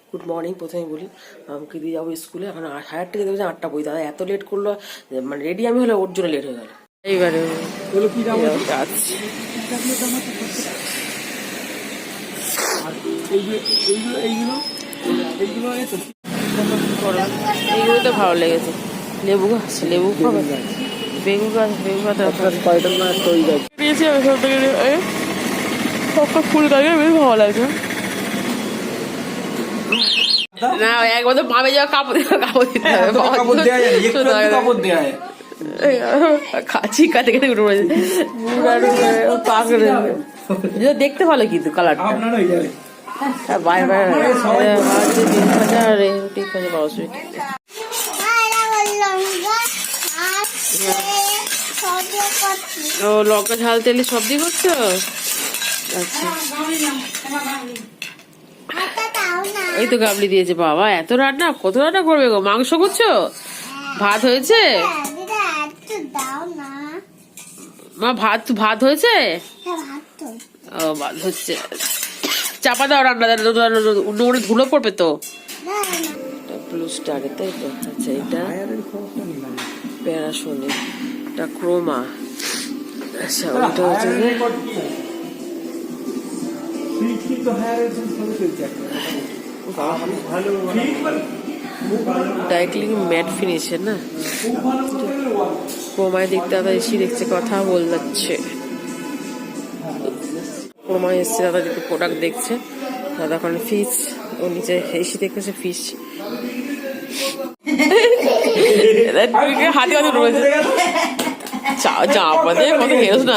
Good morning. প্রথমে বলি আমাকে দিয়ে যাবো স্কুলে, এখন 8:30 থেকে দেবে 8টা বই। দাদা এত লেট করলো, মানে রেডি আমি হলে ওর জন্য লেট হয়ে গেল। এইবারে এইগুলো তো ভালো লেগেছে। লেবু গাছ, লেবু খাবে, বেগু গাছ, বেগু গাছ দিয়েছি আমি সব থেকে। সবটা ফুল গাছে বেশ ভালো লাগে না। একবার তো মামে যাওয়া কাপড় দিতে হবে, চিকা থেকে উঠে পড়েছে। দেখতে ভালো কিন্তু কালারটা ও লঙ্কা ঝাল তেলে সবজি করছো? আচ্ছা, এই তো গাবলি দিয়েছে। বাবা এত রান্না, কত রান্না করবে গো? মাংস করছো? ভাত হয়েছে? মা ভাত হয়েছে? ও ভাত হচ্ছে। চাপা দাও রান্না, নোংরা ধুলো পড়বে তো। ব্লু স্টারে, তাই তো? আচ্ছা, এটা প্যারাসোনিক, এটা ক্রোমা। আচ্ছা, ওটা হচ্ছে ডাইক্লিং ম্যাট ফিনিশের না। ক্রোমায় দেখতে দাদা এসে দেখছে, কথা বলছে। ক্রোমায় এসছে দাদা, দেখতে প্রোডাক্ট দেখছে দাদা। এখন ফিস, ও নিচে এসে দেখতেছে ফিস। হাতে হাতে রয়েছে চাপা দিয়ে কত হেরোস না।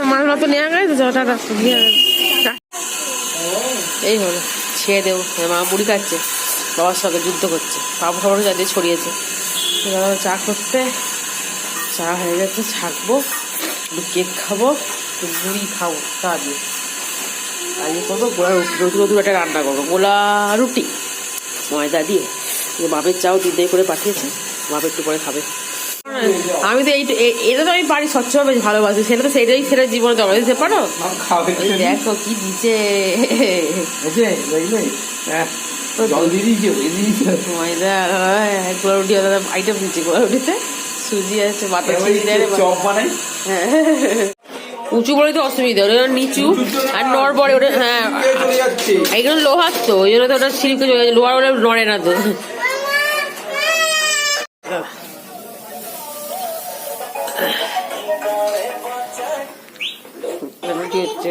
মাছ মতো নেওয়া গেছে। এই হলো, ছেড়ে দেবো। মা মুড়ি খাচ্ছে, বাবার সঙ্গে যুদ্ধ করছে, বাবু খাবার যাদের ছড়িয়েছে। চা করতে, চা হয়ে গেছে, ছাকবো, কেক খাবো, মুড়ি খাবো। তা দিয়ে আজকে করবো গোলা রুটি, নতুন একটা রান্না করবো, গোলা রুটি ময়দা দিয়ে। বাপের চাও দিদি করে পাঠিয়েছে, বাপ একটু পরে খাবে। আমি তো এটা তো আমি পারি স্বচ্ছভাবে ভালোবাসি, সেটা তো সেটাই সেটা জীবনে জমা দিতে পারো। দেখো কি দিচ্ছে, ময়দা গোলা রুটি আইটেম দিচ্ছে। গোলা রুটিতে সুজি আছে, বাটার উঁচু বলে তো অসুবিধা, ওটা নিচু আর নড় বড়ে ওটা। হ্যাঁ, এইগুলো লোহার তো, ওই জন্য তো ওটা সিল্কে লোহার বলে নড়ে না তো। রুটি হচ্ছে